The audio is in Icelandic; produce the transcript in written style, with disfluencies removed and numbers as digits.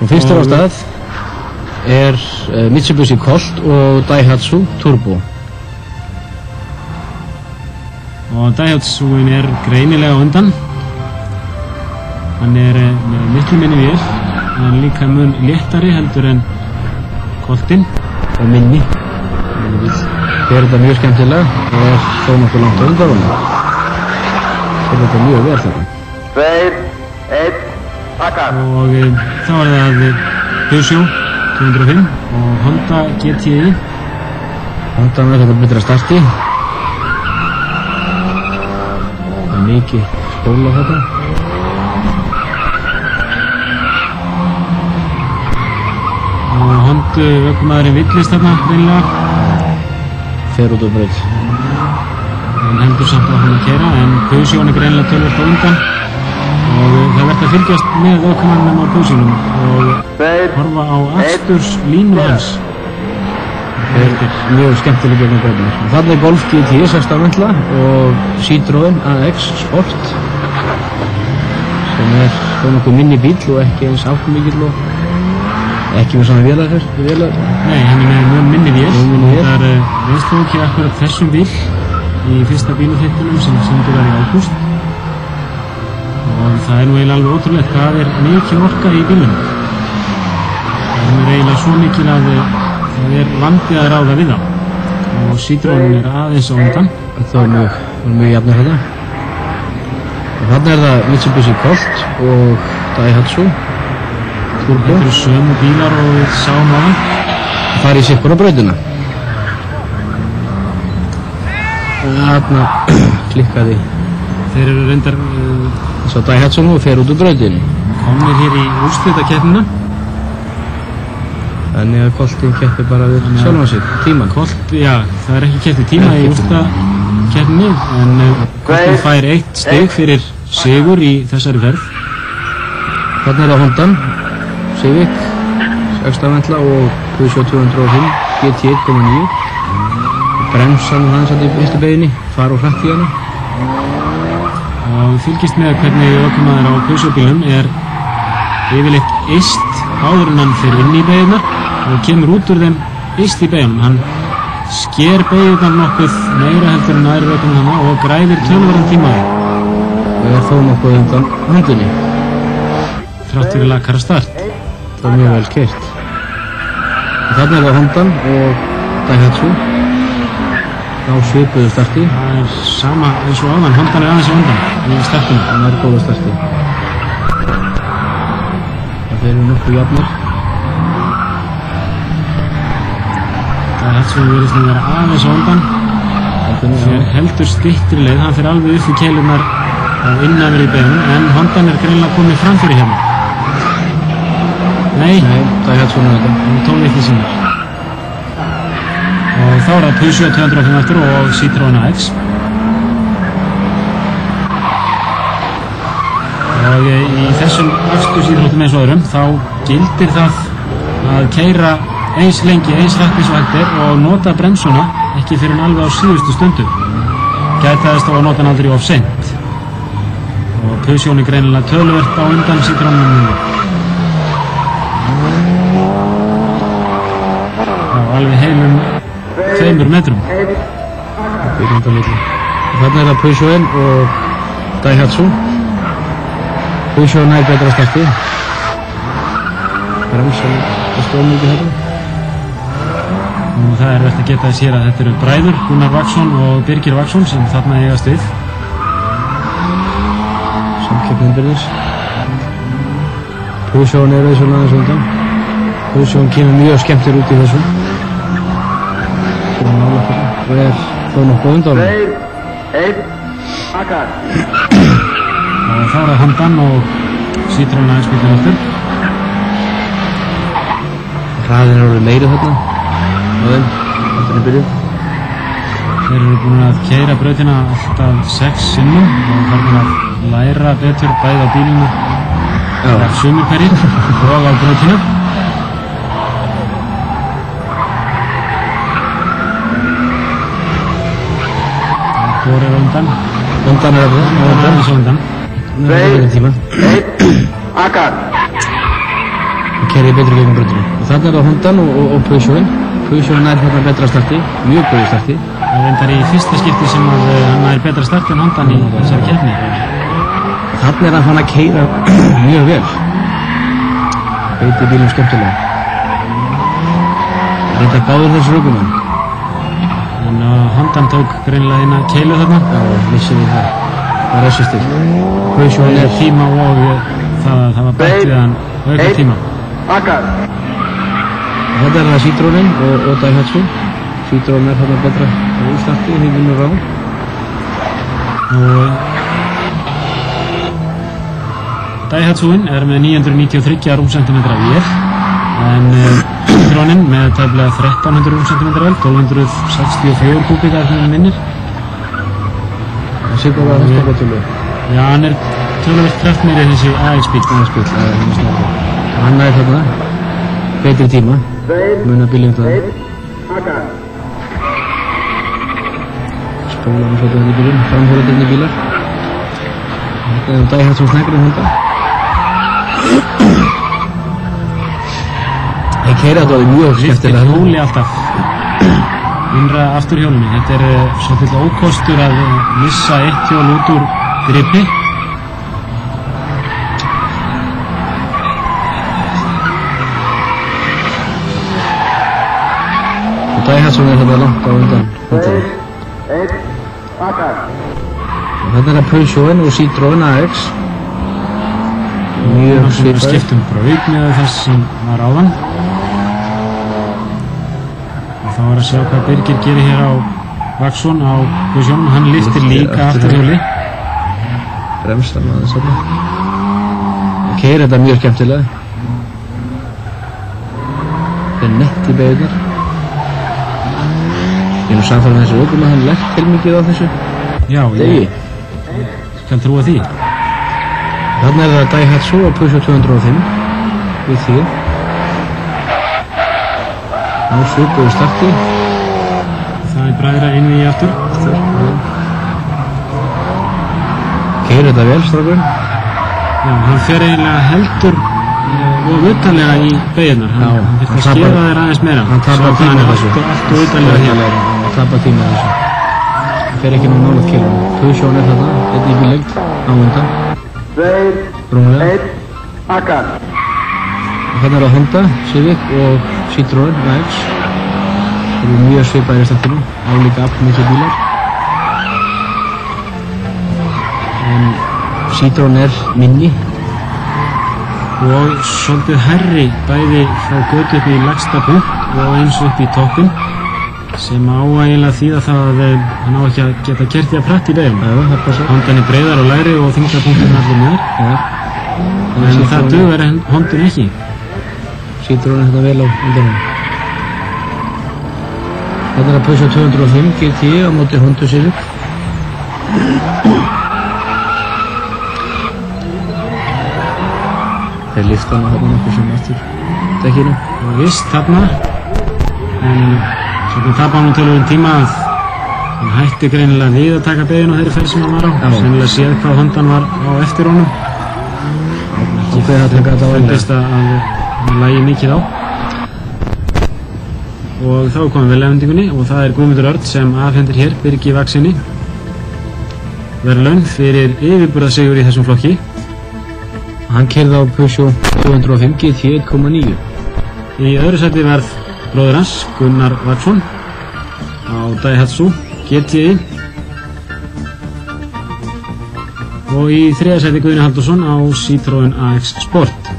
Og fyrstur á stað Mitsubishi Colt og Daihatsu Turbo. Og Daihatsuin greinilega undan. Hann með miklu minni vél, en líka mun léttari heldur en Coltinn. Og minni. Þetta mjög skemmtilega og þó nokkuð langt undan honum. Þetta mjög vel þetta. 2, 1, taka! Og þá það Peugeot 205 og Honda GTI. Honda með þetta betra starti. Það mikið spól á þetta. Og Honda ökumaðurinn villist þarna greinilega. Fer út á braut. Hann heldur samt að hann keyra, en Peugeot greinilega töluvert á undan. Og það verður að fylgjast með ökumannum á Peugeotum og horfa á aksturslínu hans. Þetta mjög skemmtileg gegnum breytingar. Þarna Golf GTI 16 ventla og Citroën AX Sport sem þó nokkuð minni bíl og ekki eins áttmikill og ekki með svona vélar. Nei, hann með mjög minni vél. Það reynsluðuki akkurat þessum bíl í fyrsta bíluþættinum sem sendur var í ágúst. Og það nú eiginlega alveg ótrúlegt hvað mikil orka í bílunum. Það eiginlega svo mikil að það vandið að ráða við það. Og Citroën aðeins á undan. Það var mjög jafnir þetta. Og þarna það Mitsubishi Colt og Daihatsu Turbo. Þetta sömu bílar og við sáum á hann. Það fari í sikkur á brautina. Og þarna klikkaði. Þeir reyndar Svo Daihatsu nú fer út úr brautinni. Komnir hér í úrslitakeppnina. Þannig að Coltinn keppir bara við sjálfan sig, tíman. Colt, já, það ekki keppið tíma í úrslitakeppninni, en Coltinn fær 1 stig fyrir sigur í þessari ferð. Þarna það Hondan, Civic, 16 ventla og Peugeot 205 GT 1.9. Bremsan hans í fyrstu beginni, fara og hratt í hana. Og við fylgjast með hvernig ökumaður á Peugeot-bílum yfirleitt yst áður en hann fer inn í beginnar og kemur út úr þeim yst í beginum. Hann sker beginnar nokkuð meira heldur en aðrir ökumenn hana og græðir töluverðan tíma. Og þó nokkuð undan höndinni. Þrátt fyrir lakara start. Það mjög vel keyrt. Þarna það Hondan og Daihatsu. Á svipuðu starti. Það sama eins og áðan, Hondan aðeins á undan í startinu. Það góða starti. Það eru nokkuð jafnir. Daihatsu virðist nú vera aðeins á undan. Þeir heldur styttri leið, hann fyrir alveg upp í keilurnar innan við í beginum, en Hondan greinilega komið fram fyrir hérna. Nei, Daihatsu nú þetta. Tónlitli sinnar. Og þá það Peugeot 205 eftir og Citroën AX. Og í þessum akstursíþróttum eins og öðrum þá gildir það að keyra eins lengi, eins hratt eins og hægt og nota bremsuna ekki fyrir en alveg á síðustu stundu. Gætaðist þó að nota hann aldrei of seint. Og Peugeot greinilega töluvert á undan Citroën-num. Já, alveg heilum 2 metrum. Þarna það Peugeot og Daihatsu. Peugeot nær betra starti. Bremsan stóð mikið þetta. Og það verið að geta þess hér að þetta eru bræður, Gunnar Vaksson og Birgir Vaksson sem þarna eigast við. Samkeppnin byrðis. Peugeot þessu aðeins undan. Peugeot kemur mjög skemmtir út í þessu. Og þó nokkuð undan. 2, 1, taka! Og þá það Hondan og Citroën AX bílinn eftir. Hraðin orðið meiri þarna. Þeir eru búin að keyra brautina alltaf 6 sinnum og farin að læra betur bæði á bílinu af sumir hverjir og á brautina. Hvor undan? Undan það. Aðeins undan. 2, 1, akka! og keyrði betri gegnum brautinni. Og þarna það Hondan og Peugeotin. Peugeotin nær þarna betra starti, mjög góði starti. Það er reyndar í fyrsta skipti sem að hann nær betra start en Hondan í þessari keppni. Þarna hann fann að keyra mjög vel. Beiti bílum skemmtilega. Þetta báður þessu ökumenn. En Hondan tók greinilega inn að keilu þarna. Já, vissum við það. Það er þessu stil. Peugeotin er tíma og það var bætt við hann auka tíma. Akar. Þetta er það Citroën og Daihatsu. Citroën er þarna betra í starti, því vinnur á. Og Daihatsuinn er með 993 rúmsentimetra vél, en Citroën með tæplega 1300 rúmsentimetra vél, 1264 kúbíka ef hún minnir. Það sé bara að stoppa tölu. Já, hann er töluvert kraftmeiri þessi AX-bíl. Hann er þarna betri tíma, muna bílinn það. Akar. Spólar hann svolítið þetta í bílinn, framhórið þetta í bílar. Þetta er Daihatsu snækri Honda. Ég keyri þetta alveg mjög skemmtilega. Þetta hjóli alltaf innra afturhjólinu. Þetta er svolítið ókostur að missa eitt hjól út úr gripi. Og Daihatsu er þetta langt á undan Honda. Akar. Þetta er Peugeotin og Citroën AX. Mjög svipaður. Skiptum braut með þess sem var áðan. Og þá er að sjá hvað Birgir gerir hér á Vaxson á Peugeotin. Hann lyftir líka afturhjóli. Bremsar maður þarna. Ég keyri þetta mjög skemmtilega. Þetta er nett í beigurnar. Ég er nú samfærið með þessu ökum að hann lært heilmikið á þessu. Já, ég skal trúa því. Þarna er það Daihatsu og Peugeot 205 við því. Á svipuðu starti. Það er bræðra inn í aftur. Keyrir þetta vel, strákurinn. Já, hann fer eiginlega heldur og utanlega í beigurnar. Hann þurfti að skera þér aðeins meira. Hann tapar tíma þessu. Allt og utanlega hér. Hann tapar tíma þessu. Það fer ekki nú nálægt keilunum. Peugeot er þarna, þetta í bílengt á undan. 2, Rúmlega. 1, Akar. Og þarna er það Honda, Civic og Citroën AX. Það eru mjög svipaðir í startinu, álíka aflmiklir bílar. En Citroën er minni. Og svolítið hærri bæði frá götu upp í lægsta punkt og eins upp í toppinn, sem á eiginlega þýða það að hann á ekki að geta kert í að pratt í beigum. Hondan er breiðar og lægri og þyngdarpunkturinn allir niður. En það dugar Hondan ekki. Citroën er þetta vel á undanum. Þetta er að Peugeot 205 GT á móti Honda Civic. Þeir lifta hana þarna nokkuð sem aftur dekkinu. Það var vist þarna, en svo tapar hann tölvöldum tíma að hann hætti greinilega við að taka beiginn á þeirri ferð sem hann var á. Sennilega séð hvað Hondan var á eftir honum. Og hver að taka þetta á fundist að hann lægi mikið á. Og þá komum við lefendingunni og það er Guðmundur Örn sem afhendir hér Birgi Vaxinni verðlaun fyrir yfirburðasigur í þessum flokki. Hann keyrði á Peugeot 205 GT 1.9. Í öðru sæti verð bróður hans, Gunnar Vaxson á Daihatsu GTI. Og í þriðja sæti Guðni Halldórsson á Citroën AX Sport.